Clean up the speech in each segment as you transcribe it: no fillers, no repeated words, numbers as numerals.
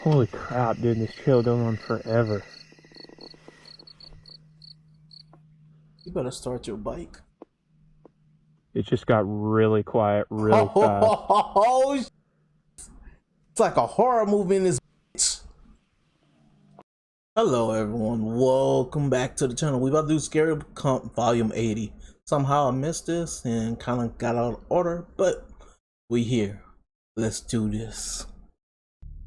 Holy crap, dude, this trail going on forever. You better start your bike. It just got really quiet really fast. It's like a horror movie in this bitch. Hello everyone, welcome back to the channel. We about to do Scary Comp Volume 80. Somehow I missed this and kind of got out of order, but we here. Let's do this.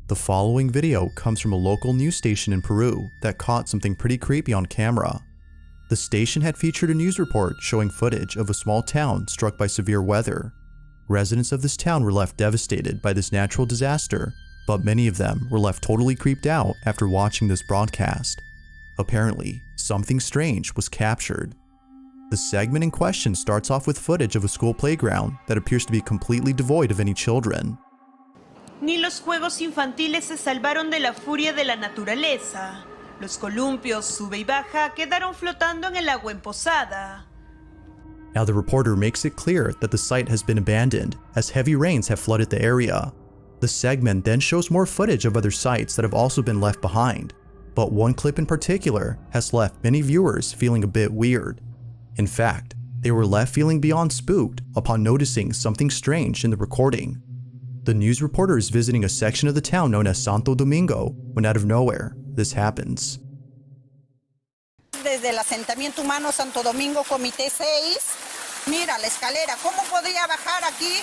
The following video comes from a local news station in Peru that caught something pretty creepy on camera. The station had featured a news report showing footage of a small town struck by severe weather. Residents of this town were left devastated by this natural disaster, but many of them were left totally creeped out after watching this broadcast. Apparently, something strange was captured. The segment in question starts off with footage of a school playground that appears to be completely devoid of any children. Ni los juegos infantiles se salvaron de la furia de la naturaleza. Los columpios sube y baja quedaron flotando en el agua emposada. Now the reporter makes it clear that the site has been abandoned as heavy rains have flooded the area. The segment then shows more footage of other sites that have also been left behind, but one clip in particular has left many viewers feeling a bit weird. In fact, they were left feeling beyond spooked upon noticing something strange in the recording. The news reporter is visiting a section of the town known as Santo Domingo when out of nowhere, this happens. Desde el asentamiento humano Santo Domingo, Comité 6, mira la escalera, ¿cómo podría bajar aquí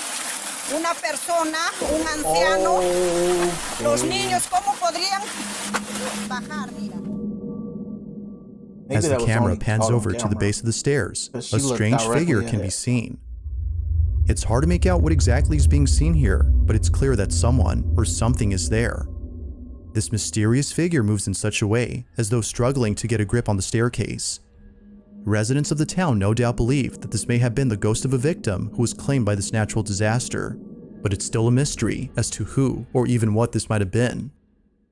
una persona, un anciano? Los niños, ¿cómo podrían bajar? Mira. As the camera pans over to the base of the stairs, a strange figure can be seen. It's hard to make out what exactly is being seen here, but it's clear that someone or something is there. This mysterious figure moves in such a way as though struggling to get a grip on the staircase. Residents of the town no doubt believe that this may have been the ghost of a victim who was claimed by this natural disaster, but it's still a mystery as to who or even what this might have been.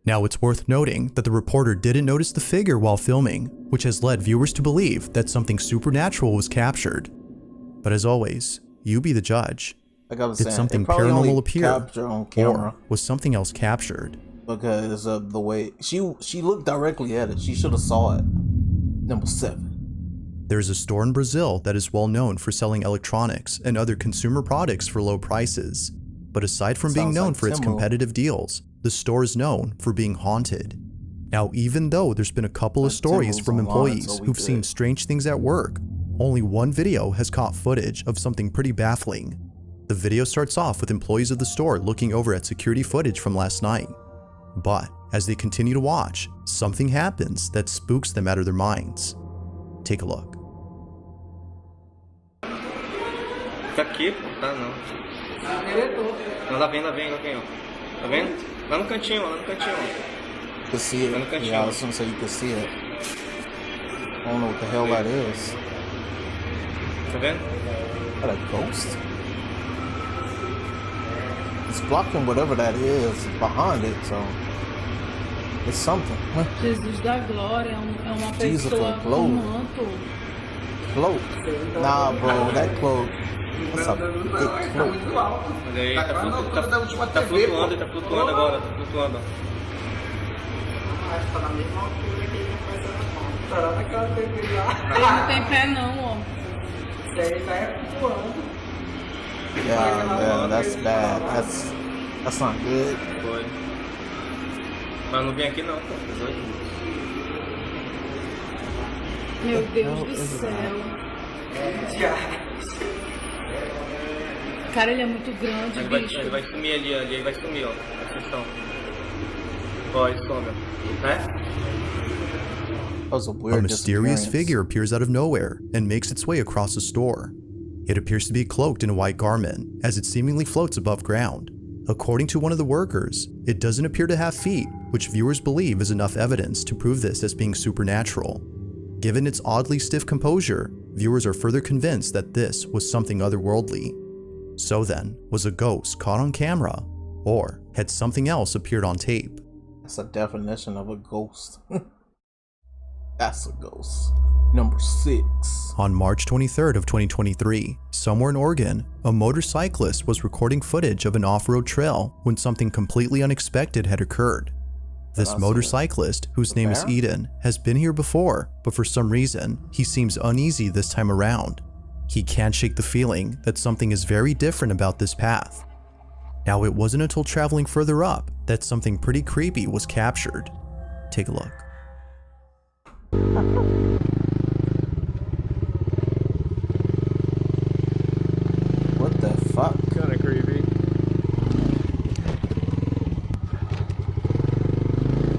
Now it's worth noting that the reporter didn't notice the figure while filming, which has led viewers to believe that something supernatural was captured. But as always, you be the judge. Like I was Did saying, something paranormal appear, or was something else captured? Because of the way she looked directly at it. She should have saw it. Number 7. There's a store in Brazil that is well known for selling electronics and other consumer products for low prices. But aside from being known for its competitive deals, the store is known for being haunted. Now, even though there's been a couple of stories from employees who've seen strange things at work, only one video has caught footage of something pretty baffling. The video starts off with employees of the store looking over at security footage from last night. But as they continue to watch, something happens that spooks them out of their minds. Take a look. Tá aqui, pô. Tá não. Não, lá vem, ó. Tá vendo? Lá no cantinho, ó. You can see it. Yeah, I was gonna say you can see it. I don't know what the hell that is. Tá vendo? Is that a ghost? It's blocking whatever that is behind it, so it's something. Jesus da glória, é uma pessoa com manto. Cloak? Nah, bro, that cloak. That's a big cloak. Olha aí, tá flutuando agora, tá flutuando. Ele não tem pé não, ó. Yeah, that's bad. That's not good. Foi. Mas não vem aqui não, pô. Meu Deus do céu. Cara, ele é muito grande, bicho. Ele vai sumir ali, ele vai sumir, ó. Atenção. Ó, ele some, né? A mysterious figure appears out of nowhere and makes its way across the store. It appears to be cloaked in a white garment, as it seemingly floats above ground. According to one of the workers, it doesn't appear to have feet, which viewers believe is enough evidence to prove this as being supernatural. Given its oddly stiff composure, viewers are further convinced that this was something otherworldly. So then, was a ghost caught on camera, or had something else appeared on tape? That's a definition of a ghost. That's a ghost. Number 6. On March 23rd of 2023, somewhere in Oregon, a motorcyclist was recording footage of an off-road trail when something completely unexpected had occurred. This motorcyclist, whose name is Eden, has been here before, but for some reason, he seems uneasy this time around. He can't shake the feeling that something is very different about this path. Now, it wasn't until traveling further up that something pretty creepy was captured. Take a look. What the fuck? Kinda creepy.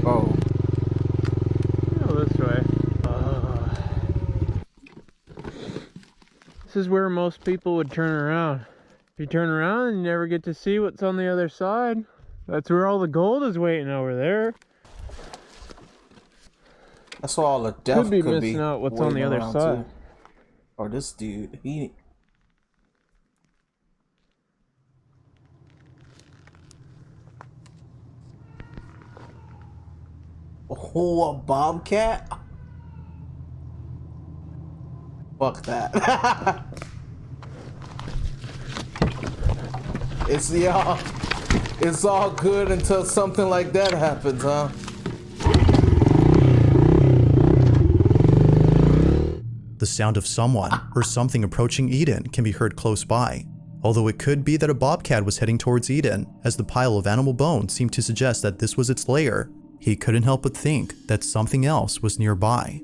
Oh. Go this way. This is where most people would turn around. If you turn around, you never get to see what's on the other side. That's where all the gold is waiting over there. That's where all the death Could be missing out what's on the other side. Too. Or this dude, he... Oh, a bobcat? Fuck that. It's all good until something like that happens, huh? The sound of someone or something approaching Eden can be heard close by, although it could be that a bobcat was heading towards Eden, as the pile of animal bones seemed to suggest that this was its lair. He couldn't help but think that something else was nearby.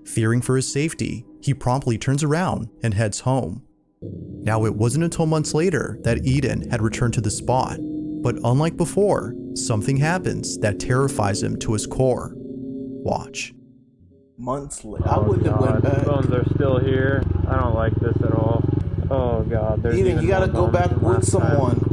Fearing for his safety, he promptly turns around and heads home. Now, it wasn't until months later that Eden had returned to the spot, but unlike before, something happens that terrifies him to his core. Watch. Months later, I wouldn't have went back. The bones are still here. I don't like this at all. Oh god, there's Eden, you gotta go back with someone.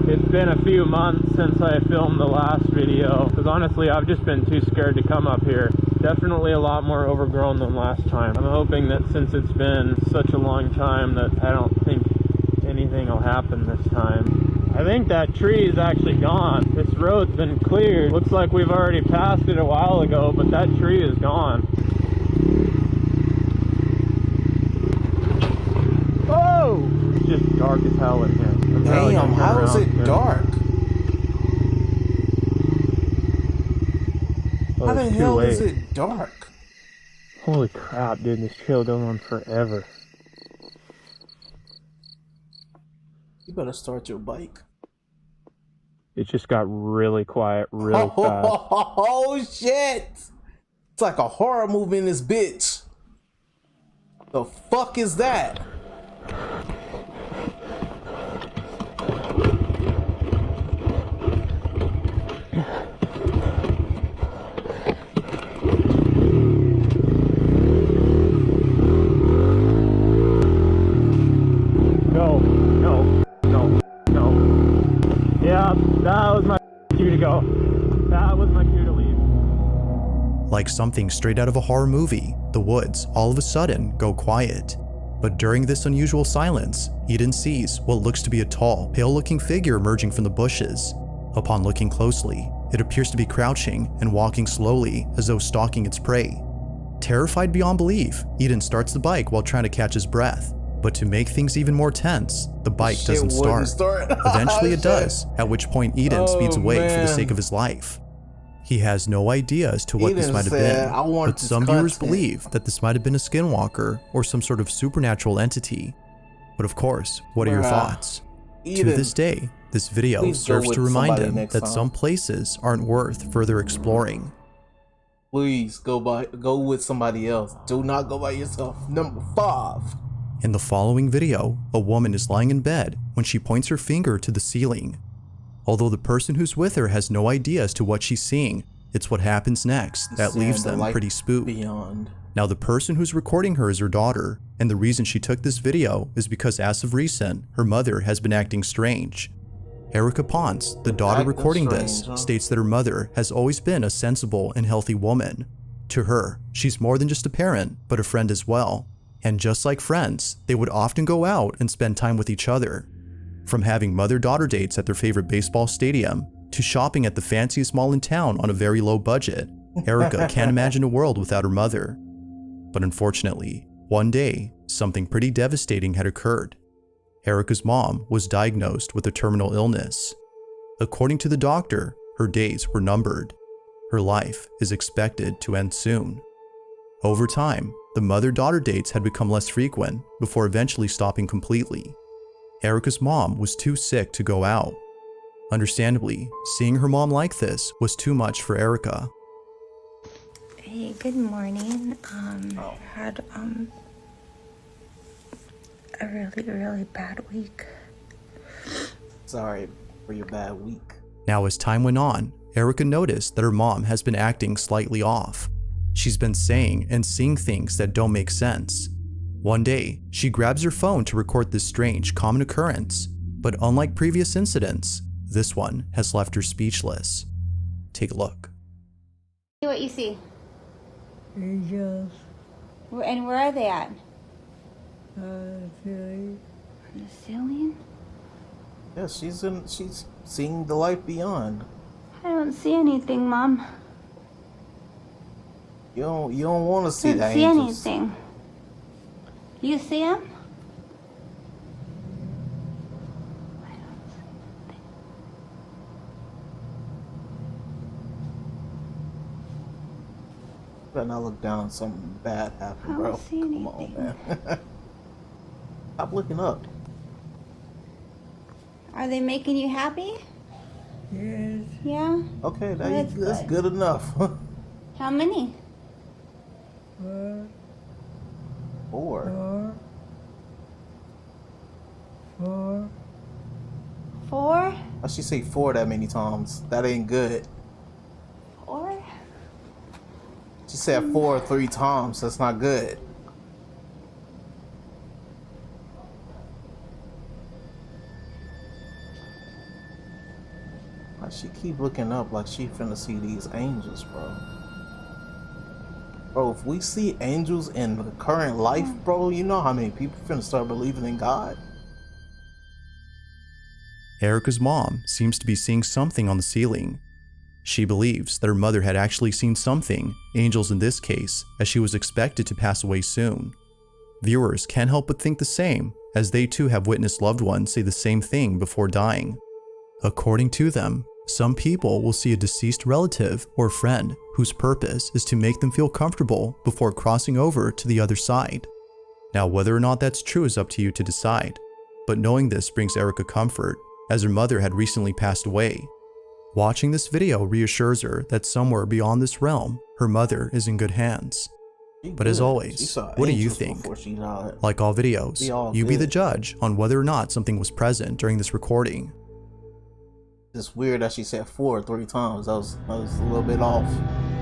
It's been a few months since I filmed the last video, because honestly I've just been too scared to come up here. Definitely a lot more overgrown than last time. I'm hoping that since it's been such a long time that I don't think anything will happen this time. I think that tree is actually gone. This road's been cleared. Looks like we've already passed it a while ago, but that tree is gone. Oh! It's just dark as hell in here. Damn, how is it dark? Oh, how the hell is it dark? Holy crap, dude, this trail going on forever. You better start your bike. It just got really quiet really fast. Oh shit! It's like a horror movie in this bitch. The fuck is that? That was my cue to go. That was my cue to leave. Like something straight out of a horror movie, the woods all of a sudden go quiet. But during this unusual silence, Eden sees what looks to be a tall, pale-looking figure emerging from the bushes. Upon looking closely, it appears to be crouching and walking slowly as though stalking its prey. Terrified beyond belief, Eden starts the bike while trying to catch his breath. But to make things even more tense, the bike doesn't start. Eventually it does, at which point Eden speeds away for the sake of his life. He has no idea as to what this might have been, but some viewers believe that this might have been a skinwalker or some sort of supernatural entity. But of course, what are your thoughts? To this day, this video serves to remind him that some places aren't worth further exploring. Please go with somebody else. Do not go by yourself. Number 5. In the following video, a woman is lying in bed when she points her finger to the ceiling. Although the person who's with her has no idea as to what she's seeing, it's what happens next that leaves them pretty spooked. Now, the person who's recording her is her daughter, and the reason she took this video is because as of recent, her mother has been acting strange. Erica Ponce, the daughter recording this, states that her mother has always been a sensible and healthy woman. To her, she's more than just a parent, but a friend as well. And just like friends, they would often go out and spend time with each other. From having mother-daughter dates at their favorite baseball stadium, to shopping at the fanciest mall in town on a very low budget, Erica can't imagine a world without her mother. But unfortunately, one day, something pretty devastating had occurred. Erica's mom was diagnosed with a terminal illness. According to the doctor, Her days were numbered. Her life is expected to end soon. Over time, the mother-daughter dates had become less frequent before eventually stopping completely. Erica's mom was too sick to go out. Understandably, seeing her mom like this was too much for Erica. Hey, good morning. Had a really bad week. Sorry for your bad week. Now, as time went on, Erica noticed that her mom has been acting slightly off. She's been saying and seeing things that don't make sense. One day, she grabs her phone to record this strange, common occurrence, but unlike previous incidents, this one has left her speechless. Take a look. What you see? Angels. And where are they at? Ceiling. On the ceiling? Yeah, she's seeing the life beyond. I don't see anything, Mom. You don't want to see I the don't see angels. anything. You see them? Better not look down. Something bad happened, I bro. don't see Come on, anything. man. Stop looking up. Are they making you happy? Yes. Yeah? Okay, That's that's good. good enough. How many? 4. 4. 4. 4. 4? Why she say 4 that many times? That ain't good. 4? She said 4 3 times. That's not good. Why she keep looking up like she finna see these angels, bro? Bro, if we see angels in the current life, bro, you know how many people finna start believing in God? Erica's mom seems to be seeing something on the ceiling. She believes that her mother had actually seen something, angels in this case, as she was expected to pass away soon. Viewers can't help but think the same, as they too have witnessed loved ones say the same thing before dying. According to them, some people will see a deceased relative or friend whose purpose is to make them feel comfortable before crossing over to the other side. Now, whether or not that's true is up to you to decide, but knowing this brings Erica comfort, as her mother had recently passed away. Watching this video reassures her that somewhere beyond this realm, her mother is in good hands. But as always, what do you think? Like all videos, you be the judge on whether or not something was present during this recording. It's weird that she said 4 3 times. That was a little bit off.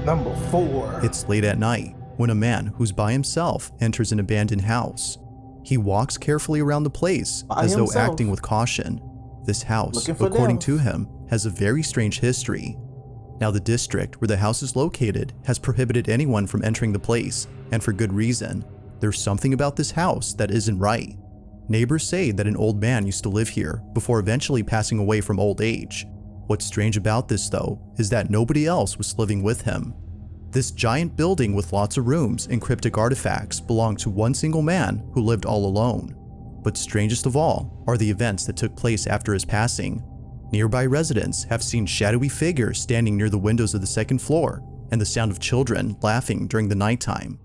Number 4. It's late at night when a man who's by himself enters an abandoned house. He walks carefully around the place as though acting with caution. This house, according to him, has a very strange history. Now, the district where the house is located has prohibited anyone from entering the place, and for good reason. There's something about this house that isn't right. Neighbors say that an old man used to live here before eventually passing away from old age. What's strange about this, though, is that nobody else was living with him. This giant building with lots of rooms and cryptic artifacts belonged to one single man who lived all alone. But strangest of all are the events that took place after his passing. Nearby residents have seen shadowy figures standing near the windows of the second floor and the sound of children laughing during the nighttime.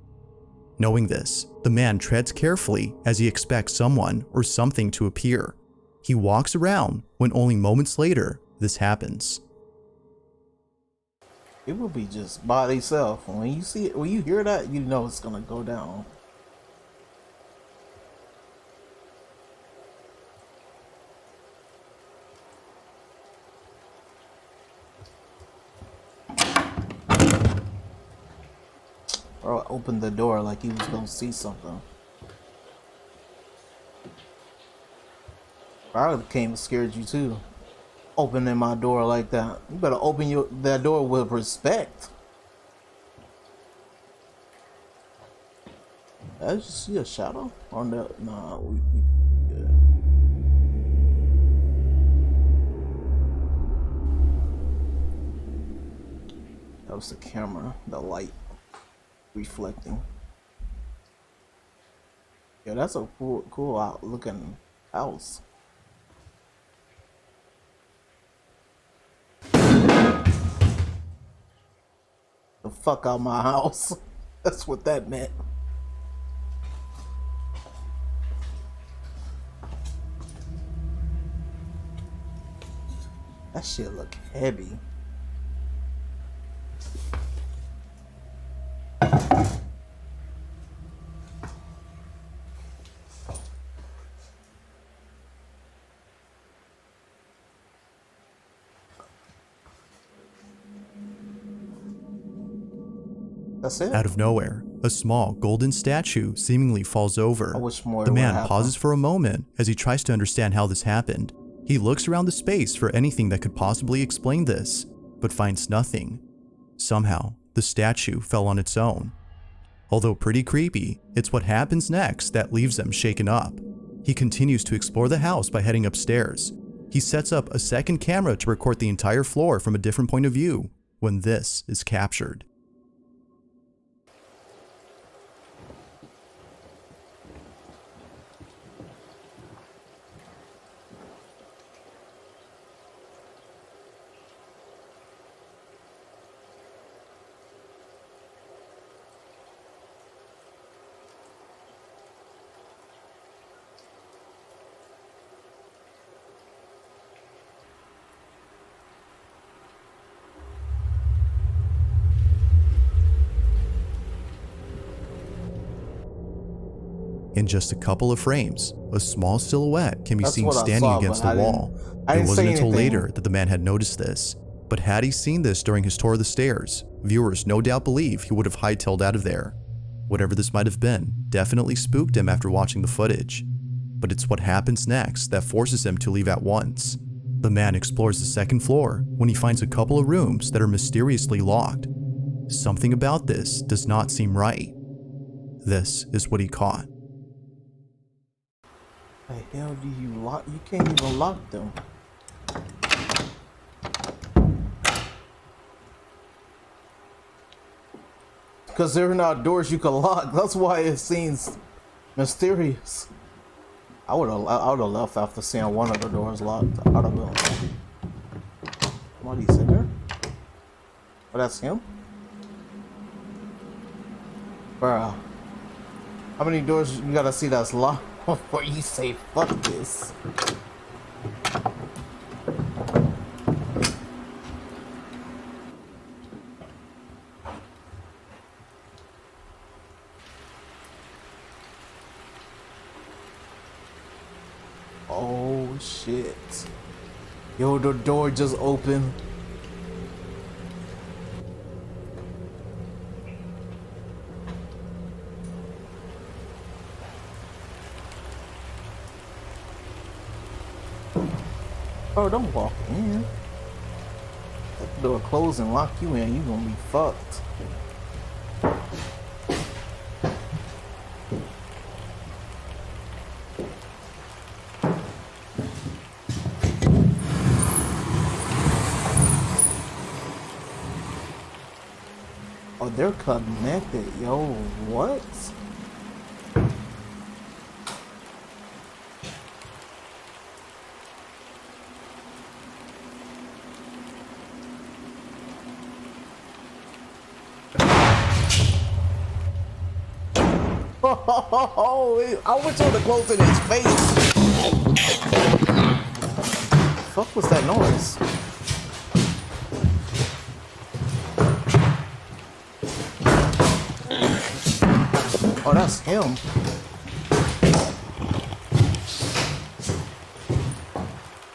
Knowing this, the man treads carefully as he expects someone or something to appear. He walks around when only moments later this happens. It will be just by themselves. When you see it, when you hear that, you know it's gonna go down. Bro opened the door like he was gonna see something. I came and scared you too. Opening my door like that. You better open that door with respect. Did I just see a shadow on the? Nah, we good. That was the camera, the light reflecting. Yeah, that's a cool out looking house. The fuck out my house. That's what that meant. That shit look heavy. That's it? Out of nowhere, a small golden statue seemingly falls over. I wish more The would man happen. pauses for a moment as he tries to understand how this happened. He looks around the space for anything that could possibly explain this, but finds nothing. Somehow, the statue fell on its own. Although pretty creepy, it's what happens next that leaves him shaken up. He continues to explore the house by heading upstairs. He sets up a second camera to record the entire floor from a different point of view when this is captured. In just a couple of frames, a small silhouette can be seen standing against the wall. It wasn't until later that the man had noticed this. But had he seen this during his tour of the stairs, viewers no doubt believe he would have hightailed out of there. Whatever this might have been definitely spooked him after watching the footage. But it's what happens next that forces him to leave at once. The man explores the second floor when he finds a couple of rooms that are mysteriously locked. Something about this does not seem right. This is what he caught. The hell do you lock? You can't even lock them. Because they're not doors you can lock. That's why it seems mysterious. I would have left after seeing one of the doors locked. I'd have been. Somebody's in there? Oh, that's him? Bruh. How many doors you gotta see that's locked before you say fuck this? Oh shit. Yo, the door just opened. Oh, don't walk in. That door close and lock you in, you gonna be fucked. Oh, they're connected, yo, what? Oh, I wish I would have closed in his face. Fuck was that noise? Oh, that's him.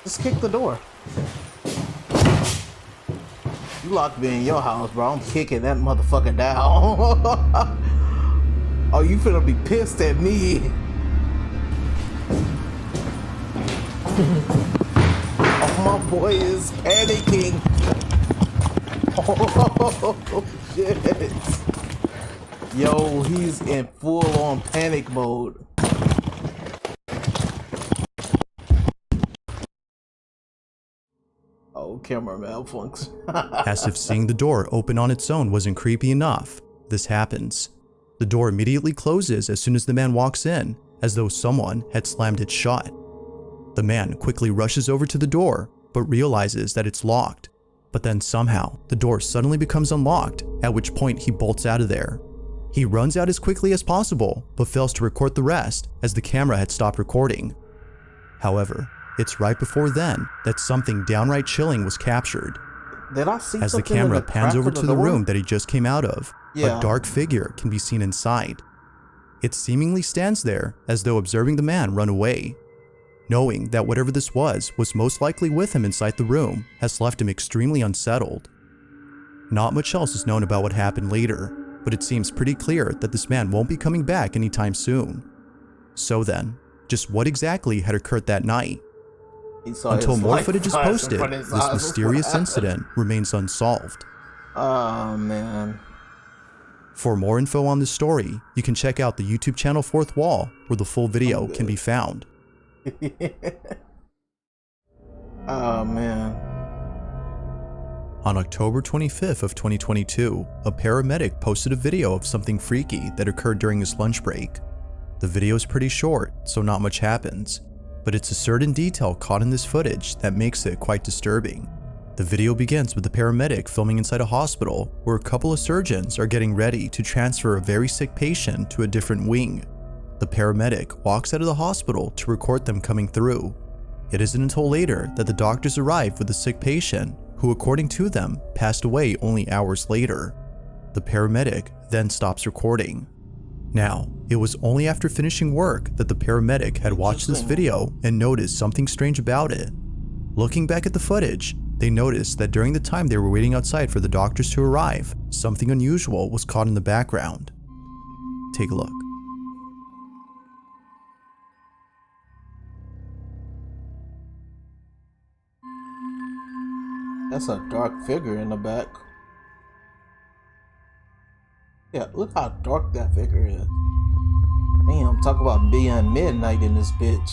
Just kick the door. You locked me in your house, bro. I'm kicking that motherfucker down. Oh, you finna be pissed at me. Oh, my boy is panicking. Oh, shit. Yo, he's in full-on panic mode. Oh, camera malfunction. As if seeing the door open on its own wasn't creepy enough, this happens. The door immediately closes as soon as the man walks in, as though someone had slammed it shut. The man quickly rushes over to the door, but realizes that it's locked. But then somehow, the door suddenly becomes unlocked, at which point he bolts out of there. He runs out as quickly as possible, but fails to record the rest as the camera had stopped recording. However, it's right before then that something downright chilling was captured. Did I see as the something in camera the pans crack over of to the the door? room that he just came out of, Yeah. a dark figure can be seen inside. It seemingly stands there as though observing the man run away. Knowing that whatever this was most likely with him inside the room has left him extremely unsettled. Not much else is known about what happened later, but it seems pretty clear that this man won't be coming back anytime soon. So then, just what exactly had occurred that night? He saw Until his more life footage is flash in posted, front of his this eyes. mysterious incident remains unsolved. Oh man. For more info on this story, you can check out the YouTube channel Fourth Wall, where the full video can be found. Oh man. On October 25th of 2022, a paramedic posted a video of something freaky that occurred during his lunch break. The video is pretty short, so not much happens, but it's a certain detail caught in this footage that makes it quite disturbing. The video begins with the paramedic filming inside a hospital where a couple of surgeons are getting ready to transfer a very sick patient to a different wing. The paramedic walks out of the hospital to record them coming through. It isn't until later that the doctors arrive with the sick patient, who according to them passed away only hours later. The paramedic then stops recording. Now, it was only after finishing work that the paramedic had watched this video and noticed something strange about it. Looking back at the footage, they noticed that during the time they were waiting outside for the doctors to arrive, something unusual was caught in the background. Take a look. That's a dark figure in the back. Yeah, look how dark that figure is. Damn, talk about being midnight in this bitch.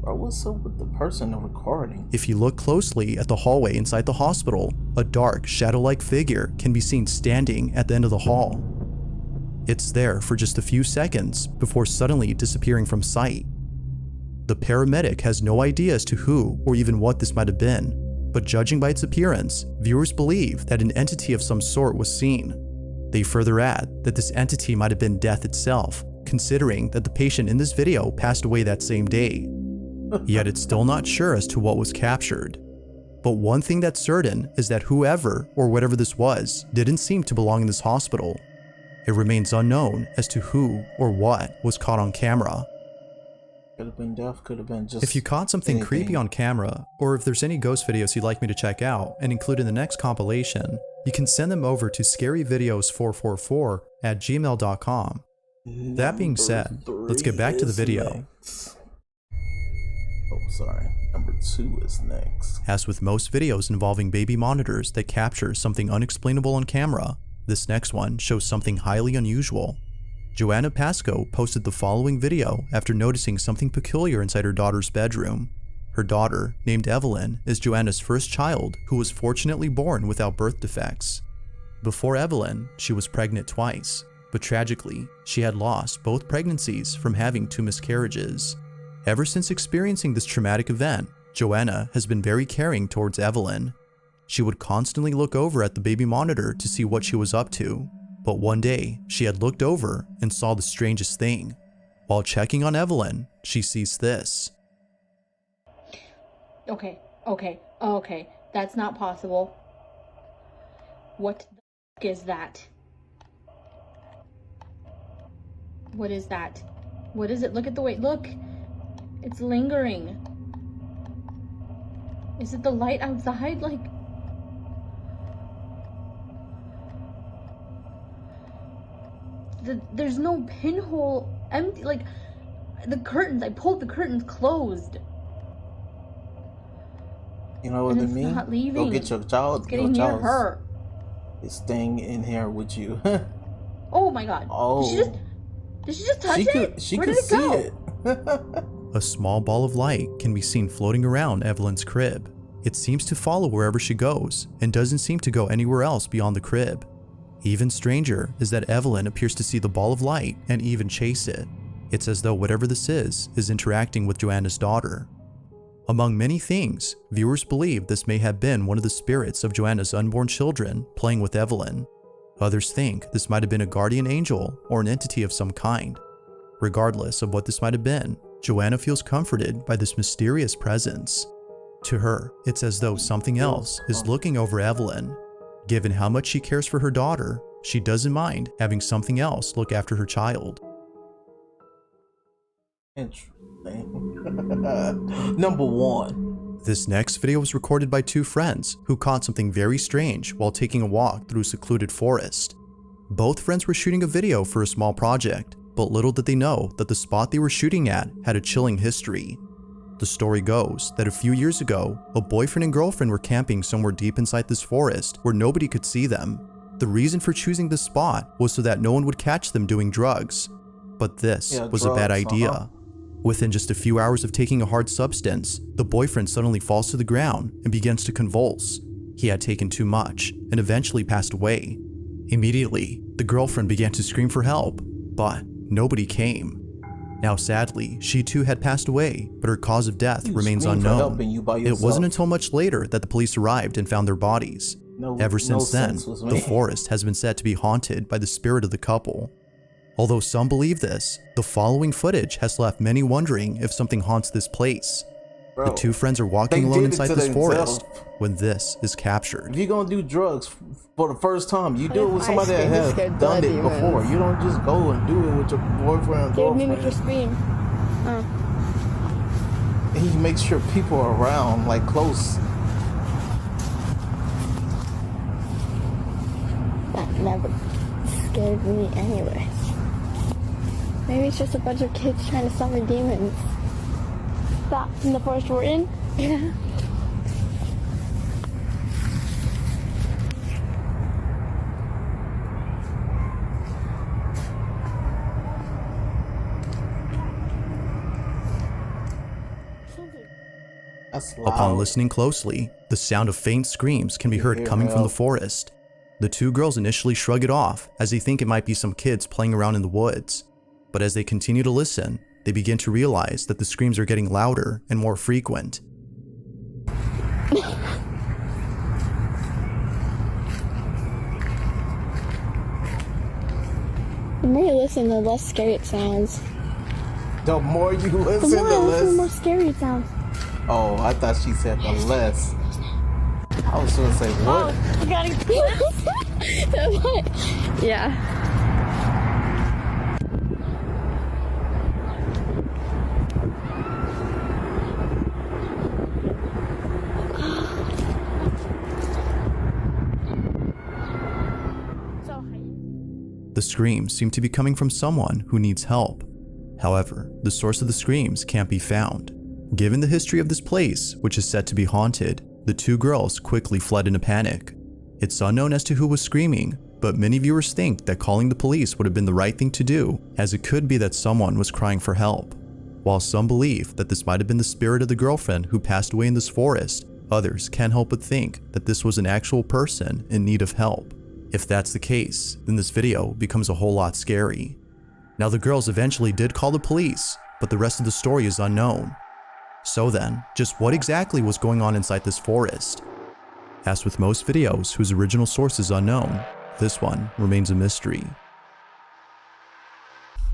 Bro, what's up with the person recording? If you look closely at the hallway inside the hospital, a dark, shadow-like figure can be seen standing at the end of the hall. It's there for just a few seconds before suddenly disappearing from sight. The paramedic has no idea as to who or even what this might have been, but judging by its appearance, viewers believe that an entity of some sort was seen. They further add that this entity might have been death itself, considering that the patient in this video passed away that same day. Yet it's still not sure as to what was captured. But one thing that's certain is that whoever or whatever this was didn't seem to belong in this hospital. It remains unknown as to who or what was caught on camera. Could have been death, could have been just If you caught something anything. creepy on camera, or if there's any ghost videos you'd like me to check out and include in the next compilation, you can send them over to scaryvideos444@gmail.com. That being said, let's get back to the video. Oh, sorry. Number 2 is next. As with most videos involving baby monitors that capture something unexplainable on camera, this next one shows something highly unusual. Joanna Pascoe posted the following video after noticing something peculiar inside her daughter's bedroom. Her daughter, named Evelyn, is Joanna's first child who was fortunately born without birth defects. Before Evelyn, she was pregnant twice, but tragically, she had lost both pregnancies from having 2 miscarriages. Ever since experiencing this traumatic event, Joanna has been very caring towards Evelyn. She would constantly look over at the baby monitor to see what she was up to. But one day, she had looked over and saw the strangest thing. While checking on Evelyn, she sees this. Okay. That's not possible. What the f is that? What is that? What is it? Look at the way, look. It's lingering. Is it the light outside? Like, there's no pinhole, empty, like, the curtains, I pulled the curtains closed. You know what I it's mean? not leaving. Go get your child. It's getting near her. It's staying in here with you. Oh my god. Oh. Did she just touch it? She Where could did it see go? it. A small ball of light can be seen floating around Evelyn's crib. It seems to follow wherever she goes and doesn't seem to go anywhere else beyond the crib. Even stranger is that Evelyn appears to see the ball of light and even chase it. It's as though whatever this is interacting with Joanna's daughter. Among many things, viewers believe this may have been one of the spirits of Joanna's unborn children playing with Evelyn. Others think this might have been a guardian angel or an entity of some kind. Regardless of what this might have been, Joanna feels comforted by this mysterious presence. To her, it's as though something else is looking over Evelyn. Given how much she cares for her daughter, she doesn't mind having something else look after her child. Interesting. Number 1. This next video was recorded by two friends who caught something very strange while taking a walk through a secluded forest. Both friends were shooting a video for a small project, but little did they know that the spot they were shooting at had a chilling history. The story goes that a few years ago, a boyfriend and girlfriend were camping somewhere deep inside this forest where nobody could see them. The reason for choosing this spot was so that no one would catch them doing drugs. But this was a bad idea. Within just a few hours of taking a hard substance, the boyfriend suddenly falls to the ground and begins to convulse. He had taken too much and eventually passed away. Immediately, the girlfriend began to scream for help, but nobody came. Now sadly, she too had passed away, but her cause of death remains unknown. It wasn't until much later that the police arrived and found their bodies. Ever since then, the forest has been said to be haunted by the spirit of the couple. Although some believe this, the following footage has left many wondering if something haunts this place. The two friends are walking alone inside this forest when this is captured. If you're gonna do drugs for the first time, you do it with somebody that has done it before. You don't just go and do it with your boyfriend or girlfriend. Make her scream. And he makes sure people are around, like close. That never scared me anyway. Maybe it's just a bunch of kids trying to summon demons. That in the forest we're in? Yeah. That's loud. Upon listening closely, the sound of faint screams can be heard coming from the forest. The two girls initially shrug it off as they think it might be some kids playing around in the woods. But as they continue to listen, they begin to realize that the screams are getting louder and more frequent. The more you listen, the less scary it sounds. The more you listen, the less. The more scary it sounds. Oh, I thought she said the less. I was gonna say what? Oh, you gotta yeah. The screams seem to be coming from someone who needs help. However, the source of the screams can't be found. Given the history of this place, which is said to be haunted, the two girls quickly fled in a panic. It's unknown as to who was screaming, but many viewers think that calling the police would have been the right thing to do, as it could be that someone was crying for help. While some believe that this might have been the spirit of the girlfriend who passed away in this forest, others can't help but think that this was an actual person in need of help. If that's the case, then this video becomes a whole lot scary. Now the girls eventually did call the police, but the rest of the story is unknown. So then, just what exactly was going on inside this forest? As with most videos whose original source is unknown, this one remains a mystery.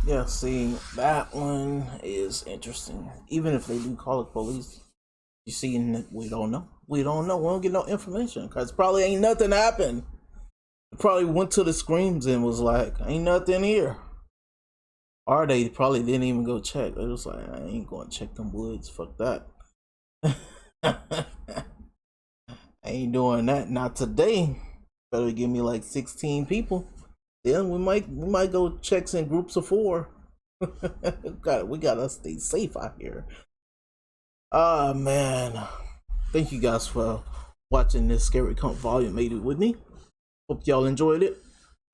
Yeah, see, that one is interesting. Even if they do call the police, you see, we don't know. We don't know. We don't get no information because probably ain't nothing happened. Probably went to the screams and was like, ain't nothing here. Or they probably didn't even go check. They was like, I ain't going to check them woods. Fuck that. I ain't doing that. Not today. Better give me like 16 people. Then we might go checks in groups of 4. we gotta stay safe out here. Ah, man. Thank you guys for watching this Scary Comp Volume 80 with me. Hope y'all enjoyed it.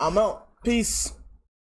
I'm out. Peace.